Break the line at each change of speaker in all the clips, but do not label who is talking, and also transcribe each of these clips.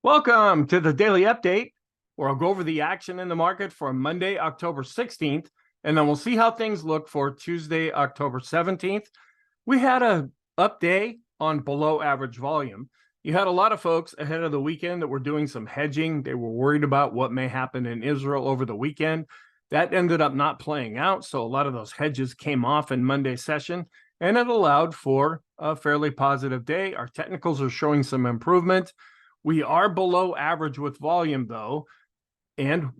Welcome to the daily update, where I'll go over the action in the market for Monday, October 16th, and then we'll see how things look for Tuesday, October 17th. We had a up day on below average volume. You had a lot of folks ahead of the weekend that were doing some hedging. They were worried about what may happen in Israel over the weekend. That ended up not playing out, so a lot of those hedges came off in Monday's session, and it allowed for a fairly positive day. Our technicals are showing some improvement. We are below average with volume, though, and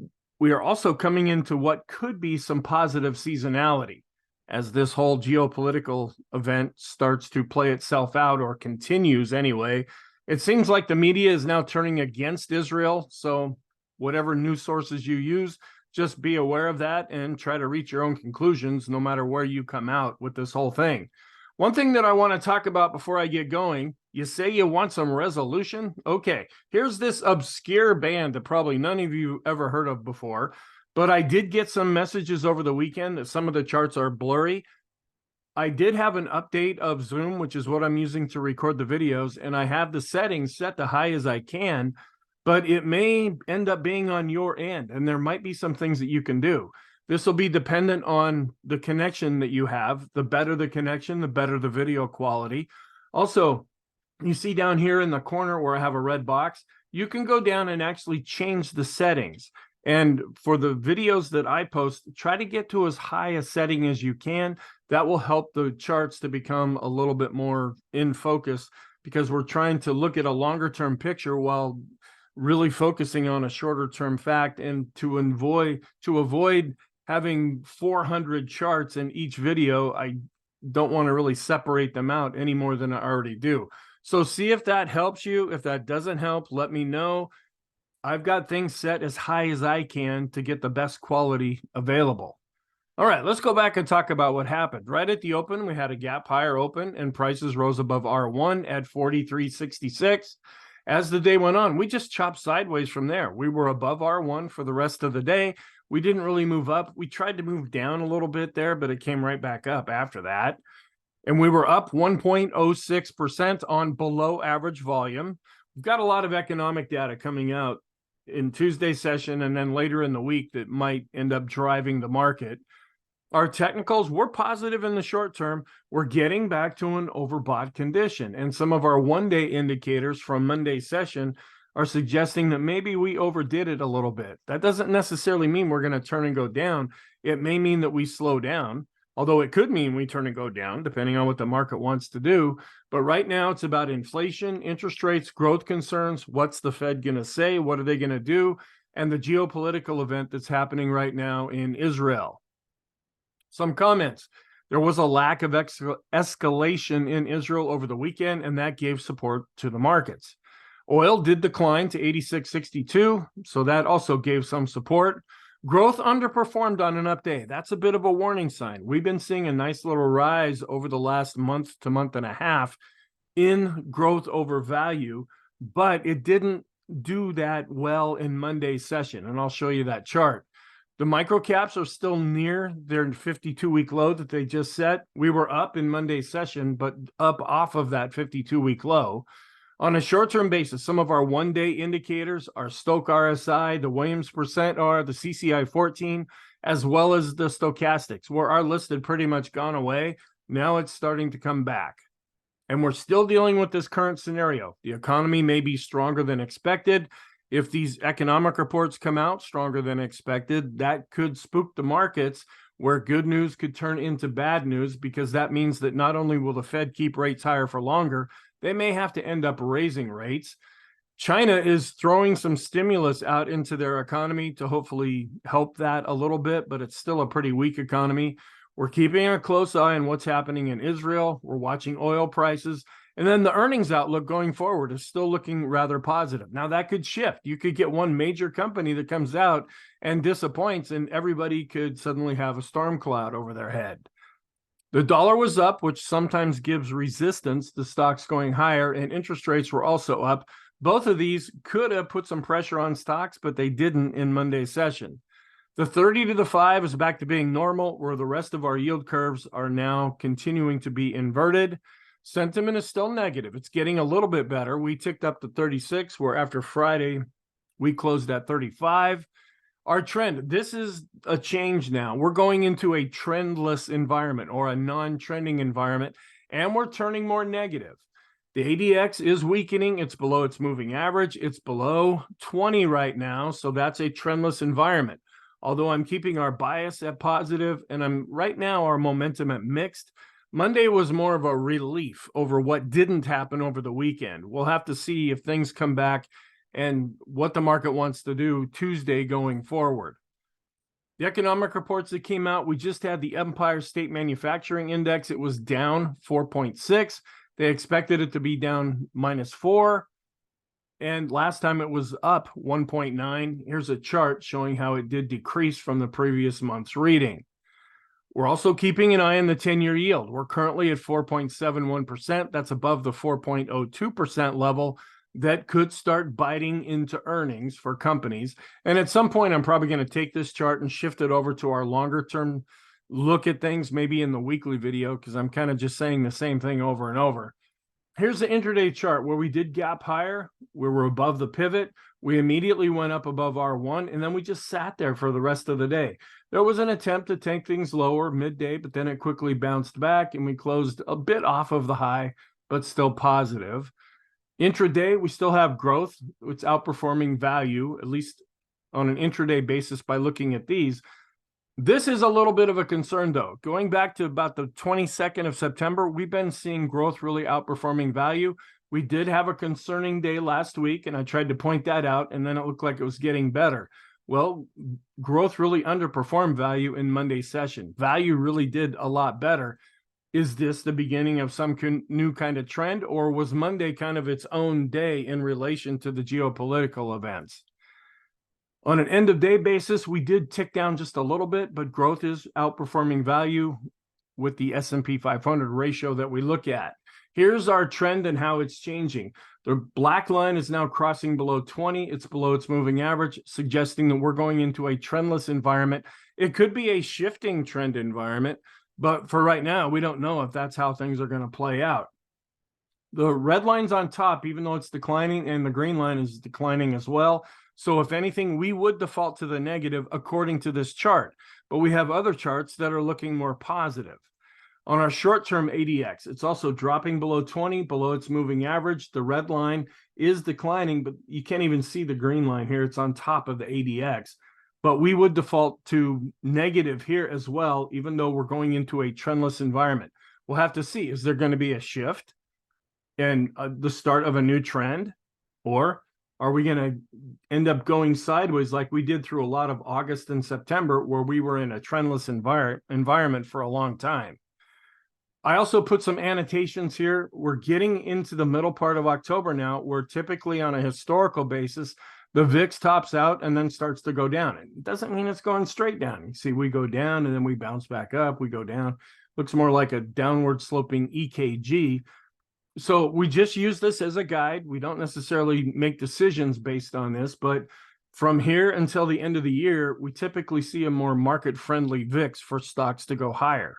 we are also coming into what could be some positive seasonality as this whole geopolitical event starts to play itself out, or continues anyway. It seems like the media is now turning against Israel, so whatever news sources you use, just be aware of that and try to reach your own conclusions no matter where you come out with this whole thing. One thing that I want to talk about before I get going, you say you want some resolution? Okay, here's this obscure band that probably none of you ever heard of before, but I did get some messages over the weekend that some of the charts are blurry. I did have an update of Zoom, which is what I'm using to record the videos, and I have the settings set to high as I can, but it may end up being on your end, and there might be some things that you can do. This will be dependent on the connection that you have. The better the connection, the better the video quality. Also, you see down here in the corner where I have a red box, you can go down and actually change the settings. And for the videos that I post, try to get to as high a setting as you can. That will help the charts to become a little bit more in focus, because we're trying to look at a longer term picture while really focusing on a shorter term fact, and to avoid having 400 charts in each video. I don't want to really separate them out any more than I already do. So see if that helps you. If that doesn't help, let me know. I've got things set as high as I can to get the best quality available. All right, let's go back and talk about what happened. Right at the open, we had a gap higher open and prices rose above R1 at 43.66. As the day went on, we just chopped sideways from there. We were above R1 for the rest of the day. We didn't really move up. We tried to move down a little bit there, but it came right back up after that. And we were up 1.06% on below average volume. We've got a lot of economic data coming out in Tuesday's session and then later in the week that might end up driving the market. Our technicals were positive in the short term. We're getting back to an overbought condition. And some of our one-day indicators from Monday's session are suggesting that maybe we overdid it a little bit. That doesn't necessarily mean we're going to turn and go down. It may mean that we slow down, although it could mean we turn and go down, depending on what the market wants to do. But right now, it's about inflation, interest rates, growth concerns. What's the Fed going to say? What are they going to do? And the geopolitical event that's happening right now in Israel. Some comments. There was a lack of escalation in Israel over the weekend, and that gave support to the markets. Oil did decline to 86.62, so that also gave some support. Growth underperformed on an up day. That's a bit of a warning sign. We've been seeing a nice little rise over the last month to month and a half in growth over value, but it didn't do that well in Monday's session, and I'll show you that chart. The micro caps are still near their 52-week low that they just set. We were up in Monday's session, but up off of that 52-week low. On a short-term basis, some of our one-day indicators, our Stochc RSI, the Williams percent R, the CCI 14, as well as the stochastics, where our list had pretty much gone away. Now it's starting to come back. And we're still dealing with this current scenario. The economy may be stronger than expected. If these economic reports come out stronger than expected, that could spook the markets, where good news could turn into bad news, because that means that not only will the Fed keep rates higher for longer, they may have to end up raising rates. China is throwing some stimulus out into their economy to hopefully help that a little bit, but it's still a pretty weak economy. We're keeping a close eye on what's happening in Israel. We're watching oil prices. And then the earnings outlook going forward is still looking rather positive. Now, that could shift. You could get one major company that comes out and disappoints, and everybody could suddenly have a storm cloud over their head. The dollar was up, which sometimes gives resistance to stocks going higher, and interest rates were also up. Both of these could have put some pressure on stocks, but they didn't in Monday's session. The 30 to the 5 is back to being normal, where the rest of our yield curves are now continuing to be inverted. Sentiment is still negative. It's getting a little bit better. We ticked up to 36, where after Friday, we closed at 35. Our trend, this is a change now. We're going into a trendless environment or a non-trending environment, and we're turning more negative. The ADX is weakening. It's below its moving average. It's below 20 right now, so that's a trendless environment. Although I'm keeping our bias at positive, and right now our momentum at mixed. Monday was more of a relief over what didn't happen over the weekend. We'll have to see if things come back and what the market wants to do Tuesday going forward. The economic reports that came out, we just had the Empire State Manufacturing Index. It was down 4.6. They expected it to be down -4. And last time it was up 1.9. Here's a chart showing how it did decrease from the previous month's reading. We're also keeping an eye on the 10-year yield. We're currently at 4.71%. That's above the 4.02% level. That could start biting into earnings for companies. And at some point, I'm probably going to take this chart and shift it over to our longer term look at things, maybe in the weekly video, because I'm kind of just saying the same thing over and over. Here's the intraday chart where we did gap higher, where we're above the pivot. We immediately went up above R1, and then we just sat there for the rest of the day. There was an attempt to take things lower midday, but then it quickly bounced back, and we closed a bit off of the high, but still positive. Intraday, we still have growth. It's outperforming value, at least on an intraday basis by looking at these. This is a little bit of a concern, though. Going back to about the 22nd of September, we've been seeing growth really outperforming value. We did have a concerning day last week, and I tried to point that out, and then it looked like it was getting better. Well, growth really underperformed value in Monday's session. Value really did a lot better. Is this the beginning of some new kind of trend, or was Monday kind of its own day in relation to the geopolitical events? On an end of day basis, we did tick down just a little bit, but growth is outperforming value with the S&P 500 ratio that we look at. Here's our trend and how it's changing. The black line is now crossing below 20. It's below its moving average, suggesting that we're going into a trendless environment. It could be a shifting trend environment, but for right now, we don't know if that's how things are going to play out. The red line's on top, even though it's declining, and the green line is declining as well. So if anything, we would default to the negative according to this chart, but we have other charts that are looking more positive. On our short-term ADX, it's also dropping below 20, below its moving average. The red line is declining, but you can't even see the green line here. It's on top of the ADX. But we would default to negative here as well, even though we're going into a trendless environment. We'll have to see, is there going to be a shift and the start of a new trend? Or are we going to end up going sideways like we did through a lot of August and September, where we were in a trendless environment for a long time? I also put some annotations here. We're getting into the middle part of October now, where typically on a historical basis, the VIX tops out and then starts to go down. It doesn't mean it's going straight down. You see, we go down and then we bounce back up. We go down. Looks more like a downward sloping EKG. So we just use this as a guide. We don't necessarily make decisions based on this, but from here until the end of the year, we typically see a more market-friendly VIX for stocks to go higher.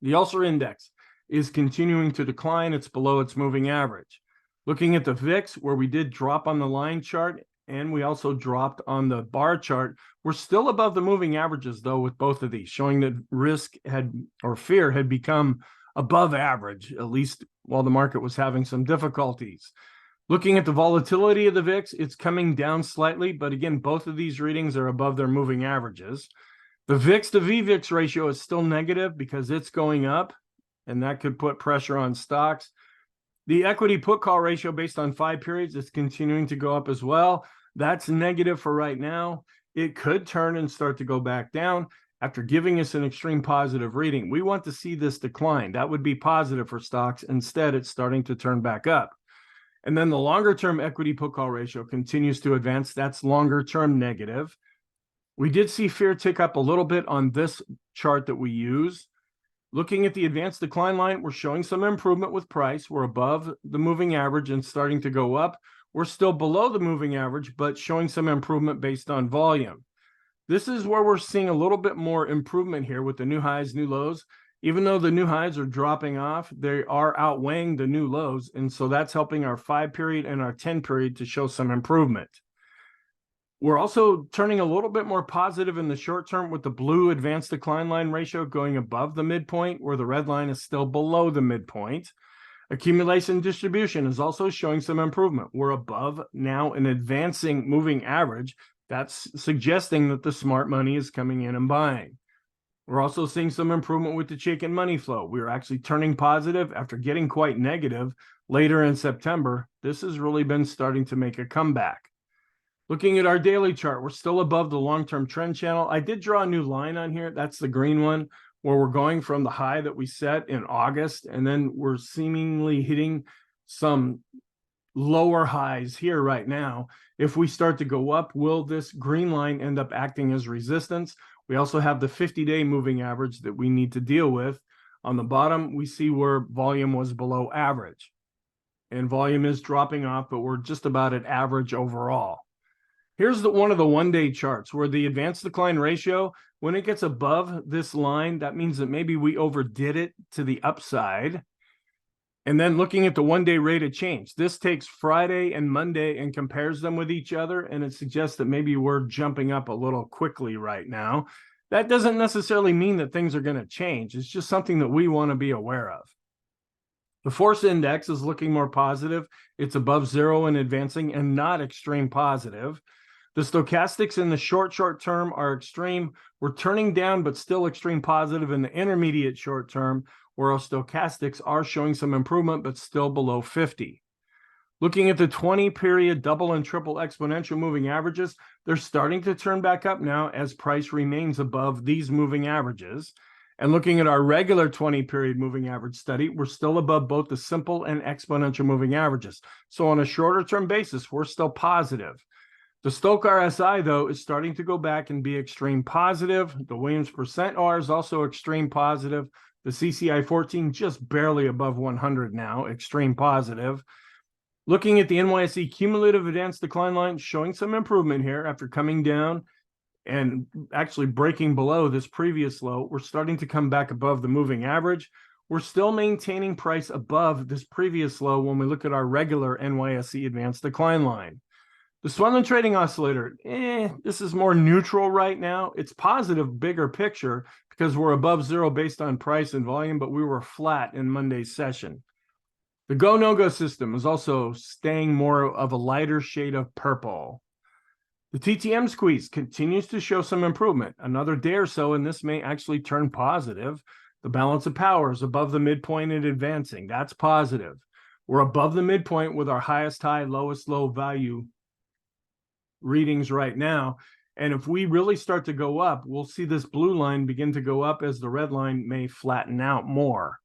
The Ulster Index is continuing to decline. It's below its moving average. Looking at the VIX, where we did drop on the line chart, and we also dropped on the bar chart, we're still above the moving averages, though, with both of these, showing that risk fear had become above average, at least while the market was having some difficulties. Looking at the volatility of the VIX, it's coming down slightly, but again, both of these readings are above their moving averages. The VIX to VVIX ratio is still negative because it's going up, and that could put pressure on stocks. The equity put call ratio based on 5 periods is continuing to go up as well. That's negative for right now. It could turn and start to go back down after giving us an extreme positive reading. We want to see this decline. That would be positive for stocks. Instead, it's starting to turn back up. And then the longer term equity put call ratio continues to advance. That's longer term negative. We did see fear tick up a little bit on this chart that we use. Looking at the advanced decline line, we're showing some improvement with price. We're above the moving average and starting to go up. We're still below the moving average, but showing some improvement based on volume. This is where we're seeing a little bit more improvement here with the new highs, new lows. Even though the new highs are dropping off, they are outweighing the new lows. And so that's helping our 5-period and our 10-period to show some improvement. We're also turning a little bit more positive in the short term with the blue advanced decline line ratio going above the midpoint, where the red line is still below the midpoint. Accumulation distribution is also showing some improvement. We're above now an advancing moving average. That's suggesting that the smart money is coming in and buying. We're also seeing some improvement with the chicken money flow. We're actually turning positive after getting quite negative later in September. This has really been starting to make a comeback. Looking at our daily chart, we're still above the long-term trend channel. I did draw a new line on here. That's the green one, where we're going from the high that we set in August, and then we're seemingly hitting some lower highs here right now. If we start to go up, will this green line end up acting as resistance? We also have the 50-day moving average that we need to deal with. On the bottom, we see where volume was below average. And volume is dropping off, but we're just about at average overall. Here's one of the one-day charts where the advanced decline ratio, when it gets above this line, that means that maybe we overdid it to the upside. And then looking at the one-day rate of change, this takes Friday and Monday and compares them with each other, and it suggests that maybe we're jumping up a little quickly right now. That doesn't necessarily mean that things are going to change. It's just something that we want to be aware of. The force index is looking more positive. It's above zero and advancing and not extreme positive. The stochastics in the short term are extreme. We're turning down, but still extreme positive in the intermediate short term, where our stochastics are showing some improvement, but still below 50. Looking at the 20-period double and triple exponential moving averages, they're starting to turn back up now as price remains above these moving averages. And looking at our regular 20-period moving average study, we're still above both the simple and exponential moving averages. So on a shorter term basis, we're still positive. The Stochh RSI, though, is starting to go back and be extreme positive. The Williams percent R is also extreme positive. The CCI 14 just barely above 100 now, extreme positive. Looking at the NYSE cumulative advanced decline line, showing some improvement here after coming down and actually breaking below this previous low. We're starting to come back above the moving average. We're still maintaining price above this previous low when we look at our regular NYSE advanced decline line. The Swenlin trading oscillator, this is more neutral right now. It's positive, bigger picture because we're above zero based on price and volume, but we were flat in Monday's session. The go, no-go system is also staying more of a lighter shade of purple. The TTM squeeze continues to show some improvement. Another day or so, and this may actually turn positive. The balance of power is above the midpoint and advancing. That's positive. We're above the midpoint with our highest high, lowest low value readings right now. And if we really start to go up, we'll see this blue line begin to go up as the red line may flatten out more.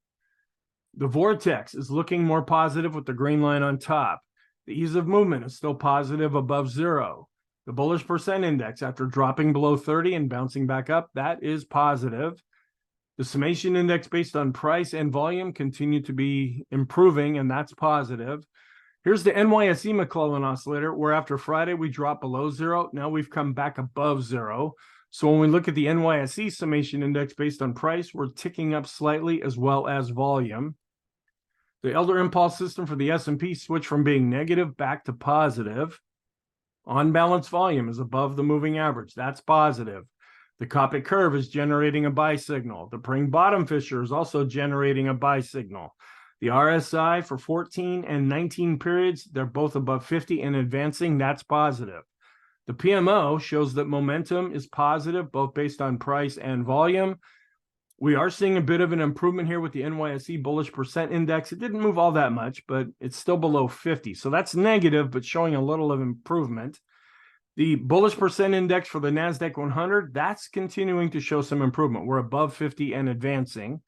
The vortex is looking more positive with the green line on top. The ease of movement is still positive above zero. The bullish percent index, after dropping below 30 and bouncing back up, that is positive. The summation index based on price and volume continue to be improving, and that's positive. Here's the NYSE McClellan oscillator, where after Friday we dropped below zero. Now we've come back above zero. So when we look at the NYSE summation index based on price, we're ticking up slightly as well as volume. The Elder Impulse system for the S&P switched from being negative back to positive. On balance volume is above the moving average. That's positive. The Copic curve is generating a buy signal. The Pring bottom fissure is also generating a buy signal. The RSI for 14 and 19 periods, they're both above 50 and advancing. That's positive. The PMO shows that momentum is positive, both based on price and volume. We are seeing a bit of an improvement here with the NYSE bullish percent index. It didn't move all that much, but it's still below 50. So that's negative, but showing a little of improvement. The bullish percent index for the NASDAQ 100, that's continuing to show some improvement. We're above 50 and advancing.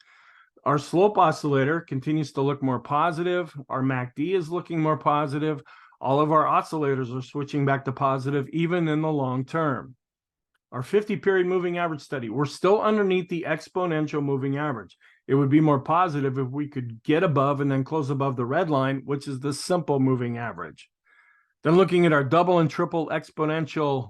Our slope oscillator continues to look more positive. Our MACD is looking more positive. All of our oscillators are switching back to positive, even in the long term. Our 50-period moving average study, we're still underneath the exponential moving average. It would be more positive if we could get above and then close above the red line, which is the simple moving average. Then looking at our double and triple exponential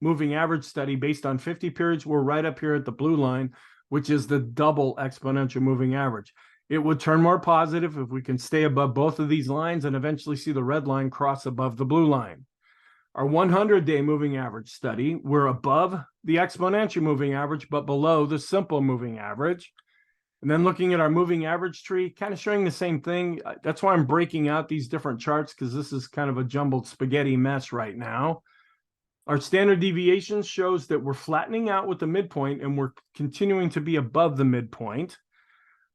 moving average study based on 50 periods, we're right up here at the blue line which is the double exponential moving average. It would turn more positive if we can stay above both of these lines and eventually see the red line cross above the blue line. Our 100-day moving average study, we're above the exponential moving average, but below the simple moving average. And then looking at our moving average tree, kind of showing the same thing. That's why I'm breaking out these different charts, because this is kind of a jumbled spaghetti mess right now. Our standard deviation shows that we're flattening out with the midpoint and we're continuing to be above the midpoint.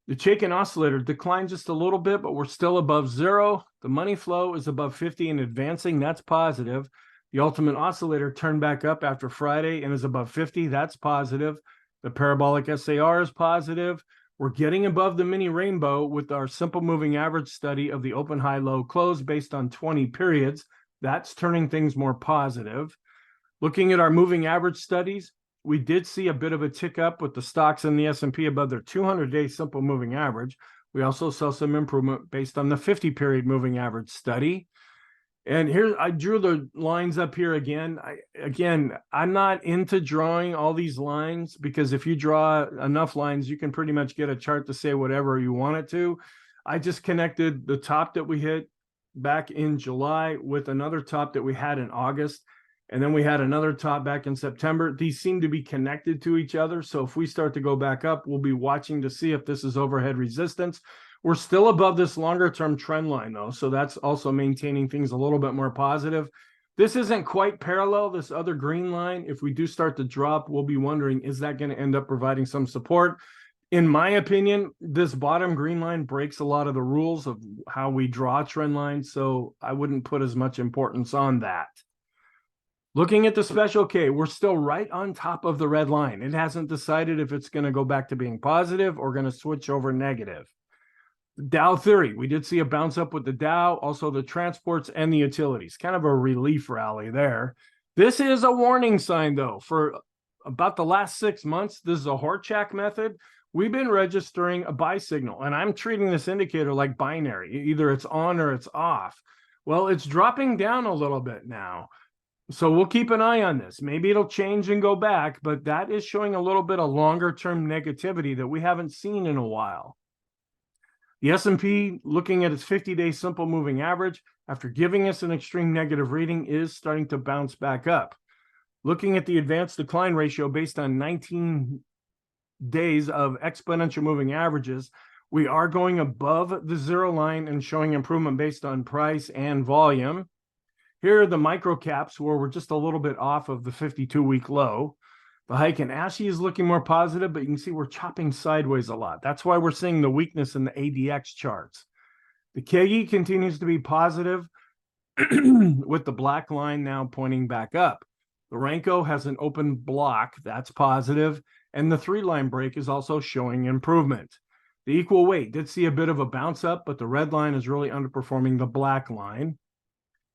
The Chaikin oscillator declined just a little bit, but we're still above zero. The money flow is above 50 and advancing. That's positive. The ultimate oscillator turned back up after Friday and is above 50. That's positive. The parabolic SAR is positive. We're getting above the mini rainbow with our simple moving average study of the open, high, low, close based on 20 periods. That's turning things more positive. Looking at our moving average studies, we did see a bit of a tick up with the stocks in the S&P above their 200-day simple moving average. We also saw some improvement based on the 50-period moving average study. And here, I drew the lines up here again. I'm not into drawing all these lines, because if you draw enough lines, you can pretty much get a chart to say whatever you want it to. I just connected the top that we hit back in July with another top that we had in August. And then we had another top back in September. These seem to be connected to each other. So if we start to go back up, we'll be watching to see if this is overhead resistance. We're still above this longer term trend line though. So that's also maintaining things a little bit more positive. This isn't quite parallel, this other green line. If we do start to drop, we'll be wondering, is that going to end up providing some support? In my opinion, this bottom green line breaks a lot of the rules of how we draw trend lines. So I wouldn't put as much importance on that. Looking at the special K, we're still right on top of the red line. It hasn't decided if it's going to go back to being positive or going to switch over negative. Dow theory, we did see a bounce up with the Dow, also the transports and the utilities. Kind of a relief rally there. This is a warning sign, though. For about the last 6 months, this is a Horchak method. We've been registering a buy signal, and I'm treating this indicator like binary. Either it's on or it's off. Well, it's dropping down a little bit now. So we'll keep an eye on this. Maybe it'll change and go back, but that is showing a little bit of longer-term negativity that we haven't seen in a while. The S&P, looking at its 50-day simple moving average, after giving us an extreme negative reading, is starting to bounce back up. Looking at the advanced decline ratio based on 19 days of exponential moving averages, we are going above the zero line and showing improvement based on price and volume. Here are the micro caps where we're just a little bit off of the 52-week low. The hike in ASHI is looking more positive, but you can see we're chopping sideways a lot. That's why we're seeing the weakness in the ADX charts. The KE continues to be positive with the black line now pointing back up. The Renko has an open block, that's positive, and the 3-line break is also showing improvement. The equal weight did see a bit of a bounce up, but the red line is really underperforming the black line.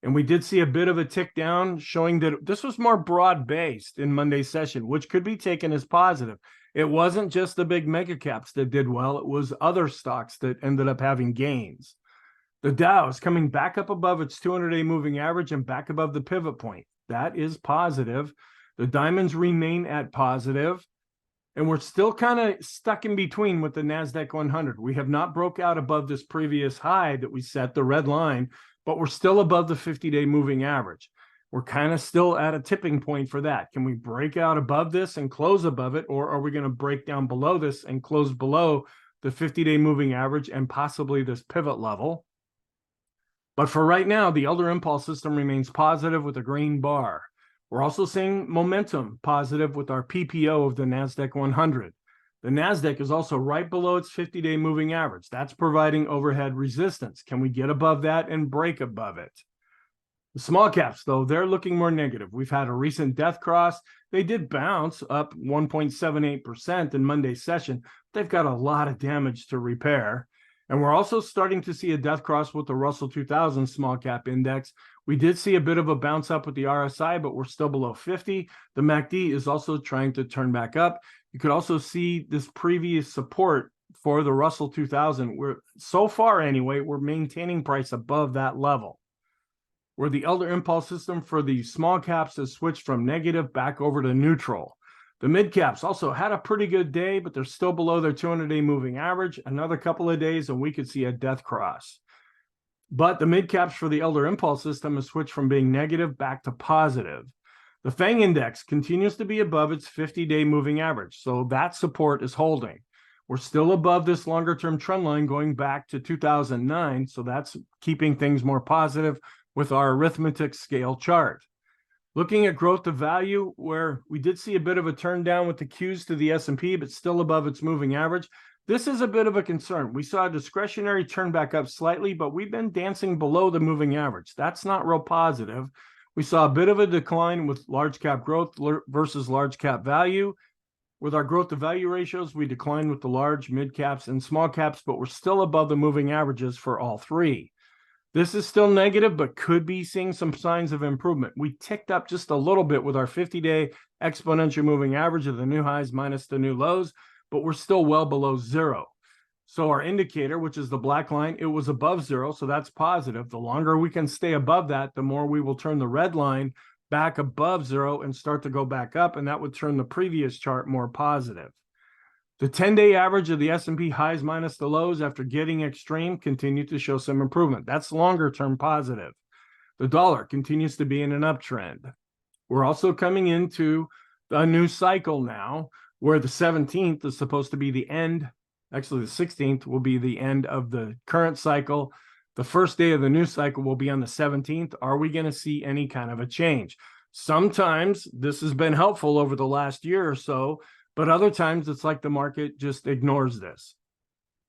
And we did see a bit of a tick down, showing that this was more broad-based in Monday's session, which could be taken as positive. It wasn't just the big mega caps that did well. It was other stocks that ended up having gains. The Dow is coming back up above its 200-day moving average and back above the pivot point. That is positive. The diamonds remain at positive. And we're still kind of stuck in between with the NASDAQ 100. We have not broke out above this previous high that we set, the red line, but we're still above the 50-day moving average. We're kind of still at a tipping point for that. Can we break out above this and close above it, or are we going to break down below this and close below the 50-day moving average and possibly this pivot level? But for right now, the Elder Impulse system remains positive with a green bar. We're also seeing momentum positive with our PPO of the NASDAQ 100. The NASDAQ is also right below its 50-day moving average. That's providing overhead resistance. Can we get above that and break above it? The small caps, though, they're looking more negative. We've had a recent death cross. They did bounce up 1.78% in Monday's session. They've got a lot of damage to repair. And we're also starting to see a death cross with the Russell 2000 small cap index. We did see a bit of a bounce up with the RSI, but we're still below 50. The MACD is also trying to turn back up. You could also see this previous support for the Russell 2000. So far anyway, we're maintaining price above that level. Where the Elder Impulse system for the small caps has switched from negative back over to neutral. The mid caps also had a pretty good day, but they're still below their 200-day moving average. Another couple of days and we could see a death cross. But the mid caps for the Elder Impulse system has switched from being negative back to positive. The FANG index continues to be above its 50-day moving average, so that support is holding. We're still above this longer-term trend line going back to 2009, so that's keeping things more positive with our arithmetic scale chart. Looking at growth to value, where we did see a bit of a turn down with the Qs to the S&P, but still above its moving average. This is a bit of a concern. We saw a discretionary turn back up slightly, but we've been dancing below the moving average. That's not real positive. We saw a bit of a decline with large cap growth versus large cap value. With our growth to value ratios, we declined with the large, mid caps, and small caps, but we're still above the moving averages for all three. This is still negative, but could be seeing some signs of improvement. We ticked up just a little bit with our 50-day exponential moving average of the new highs minus the new lows, but we're still well below zero. So our indicator, which is the black line, it was above zero, so that's positive. The longer we can stay above that, the more we will turn the red line back above zero and start to go back up, and that would turn the previous chart more positive. The 10-day average of the S&P highs minus the lows after getting extreme continued to show some improvement. That's longer-term positive. The dollar continues to be in an uptrend. We're also coming into a new cycle now, where the 17th is supposed to be the end. Actually, the 16th will be the end of the current cycle. The first day of the new cycle will be on the 17th. Are we going to see any kind of a change? Sometimes this has been helpful over the last year or so, but other times it's like the market just ignores this.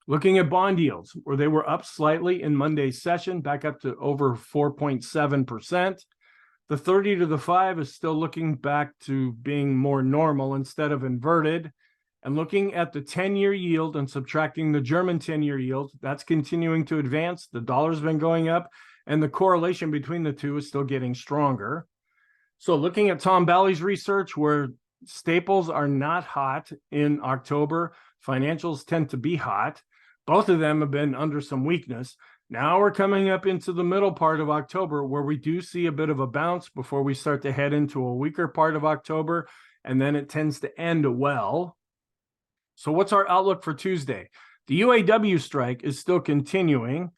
Looking at bond yields, where they were up slightly in Monday's session, back up to over 4.7%. The 30 to the 5 is still looking back to being more normal instead of inverted. And looking at the 10-year yield and subtracting the German 10-year yield, that's continuing to advance. The dollar's been going up, and the correlation between the two is still getting stronger. So looking at Tom Bowley's research, where staples are not hot in October, financials tend to be hot. Both of them have been under some weakness. Now we're coming up into the middle part of October, where we do see a bit of a bounce before we start to head into a weaker part of October, and then it tends to end well. So what's our outlook for Tuesday? The UAW strike is still continuing.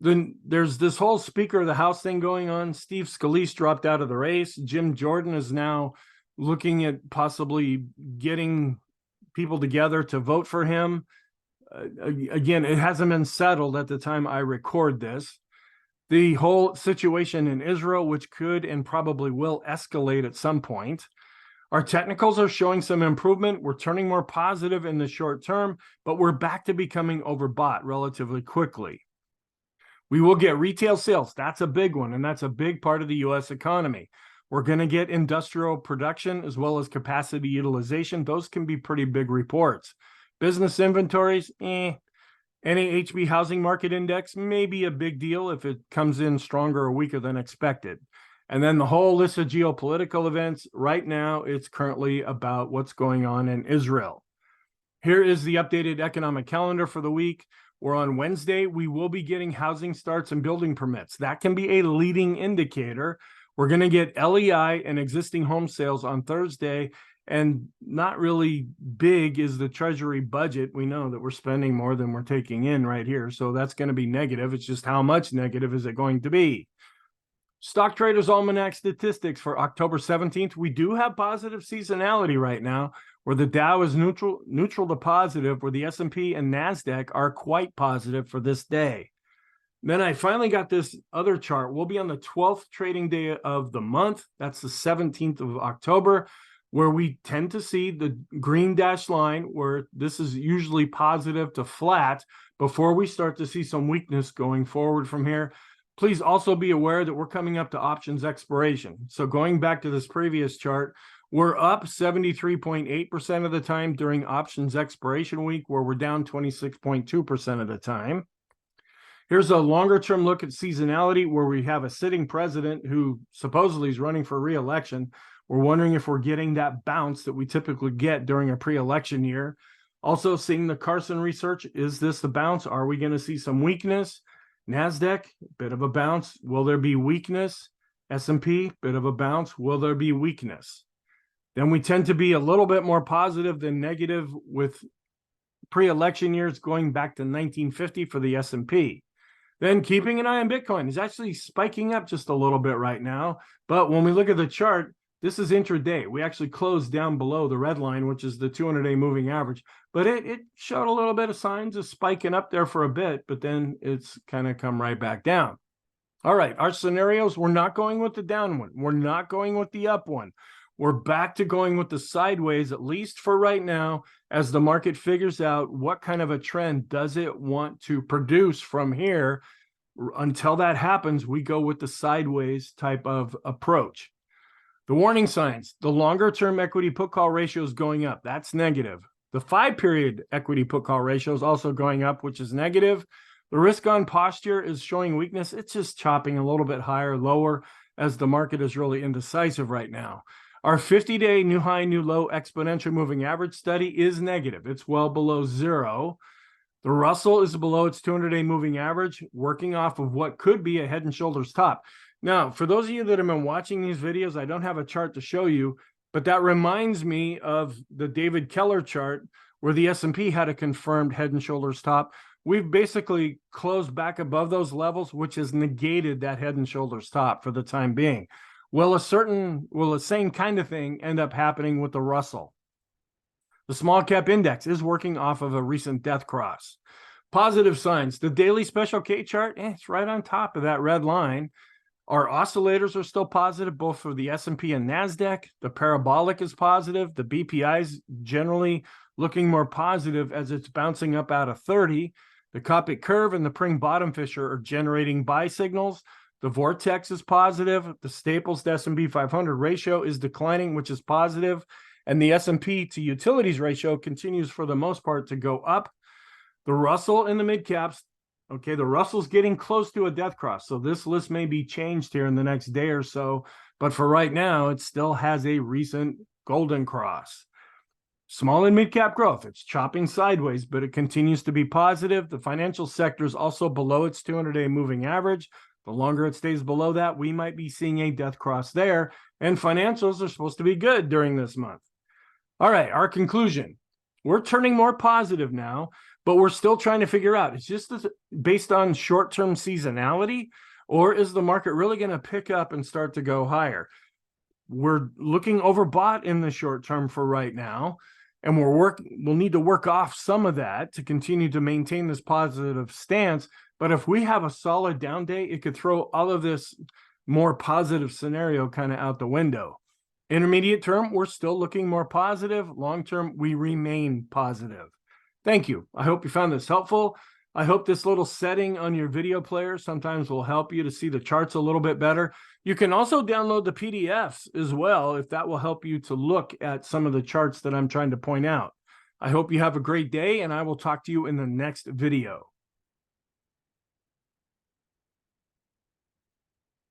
Then there's this whole Speaker of the House thing going on. Steve Scalise dropped out of the race. Jim Jordan is now looking at possibly getting people together to vote for him. Again, it hasn't been settled at the time I record this. The whole situation in Israel, which could and probably will escalate at some point. Our technicals are showing some improvement. We're turning more positive in the short term, but we're back to becoming overbought relatively quickly. We will get retail sales. That's a big one, and that's a big part of the U.S. economy. We're going to get industrial production as well as capacity utilization. Those can be pretty big reports. Business inventories, NAHB housing market index may be a big deal if it comes in stronger or weaker than expected. And then the whole list of geopolitical events. Right now, it's currently about what's going on in Israel. Here is the updated economic calendar for the week. Where on Wednesday, we will be getting housing starts and building permits. That can be a leading indicator. We're going to get LEI and existing home sales on Thursday, and not really big is the Treasury budget. We know that we're spending more than we're taking in right here, so that's going to be negative. It's just how much negative is it going to be? Stock Traders Almanac statistics for October 17th. We do have positive seasonality right now, where the Dow is neutral to positive, where the S&P and NASDAQ are quite positive for this day. Then I finally got this other chart. We'll be on the 12th trading day of the month. That's the 17th of October, where we tend to see the green dashed line, where this is usually positive to flat before we start to see some weakness going forward from here. Please also be aware that we're coming up to options expiration. So going back to this previous chart, we're up 73.8% of the time during options expiration week, where we're down 26.2% of the time. Here's a longer term look at seasonality, where we have a sitting president who supposedly is running for re-election. We're wondering if we're getting that bounce that we typically get during a pre-election year. Also seeing the Carson research. Is this the bounce? Are we going to see some weakness? NASDAQ, bit of a bounce. Will there be weakness? S&P, bit of a bounce. Will there be weakness? Then we tend to be a little bit more positive than negative with pre-election years going back to 1950 for the S&P. Then keeping an eye on Bitcoin is actually spiking up just a little bit right now. But when we look at the chart, this is intraday. We actually closed down below the red line, which is the 200-day moving average. But it showed a little bit of signs of spiking up there for a bit, but then it's kind of come right back down. All right, our scenarios, we're not going with the down one. We're not going with the up one. We're back to going with the sideways, at least for right now, as the market figures out what kind of a trend does it want to produce from here. Until that happens, we go with the sideways type of approach. The warning signs, the longer-term equity put-call ratio is going up. That's negative. The 5-period equity put-call ratio is also going up, which is negative. The risk-on posture is showing weakness. It's just chopping a little bit higher, lower, as the market is really indecisive right now. Our 50-day new high, new low exponential moving average study is negative. It's well below zero. The Russell is below its 200-day moving average, working off of what could be a head and shoulders top. Now, for those of you that have been watching these videos, I don't have a chart to show you, but that reminds me of the David Keller chart where the S&P had a confirmed head and shoulders top. We've basically closed back above those levels, which has negated that head and shoulders top for the time being. Will the same kind of thing end up happening with the Russell? The small cap index is working off of a recent death cross. Positive signs, the daily special K chart, it's right on top of that red line. Our oscillators are still positive, both for the S&P and NASDAQ. The parabolic is positive. The BPI is generally looking more positive as it's bouncing up out of 30. The Copic curve and the Pring bottom fisher are generating buy signals. The vortex is positive. The Staples to S&P 500 ratio is declining, which is positive. And the S&P to utilities ratio continues for the most part to go up. The Russell in the mid caps, okay, the Russell's getting close to a death cross. So this list may be changed here in the next day or so. But for right now, it still has a recent golden cross. Small and mid cap growth, it's chopping sideways, but it continues to be positive. The financial sector is also below its 200-day moving average. The longer it stays below that, we might be seeing a death cross there. And financials are supposed to be good during this month. All right, our conclusion. We're turning more positive now, but we're still trying to figure out, is just based on short-term seasonality, or is the market really going to pick up and start to go higher? We're looking overbought in the short term for right now, and we'll need to work off some of that to continue to maintain this positive stance. But if we have a solid down day, it could throw all of this more positive scenario kind of out the window. Intermediate term, we're still looking more positive. Long term, we remain positive. Thank you. I hope you found this helpful. I hope this little setting on your video player sometimes will help you to see the charts a little bit better. You can also download the PDFs as well, if that will help you to look at some of the charts that I'm trying to point out. I hope you have a great day, and I will talk to you in the next video.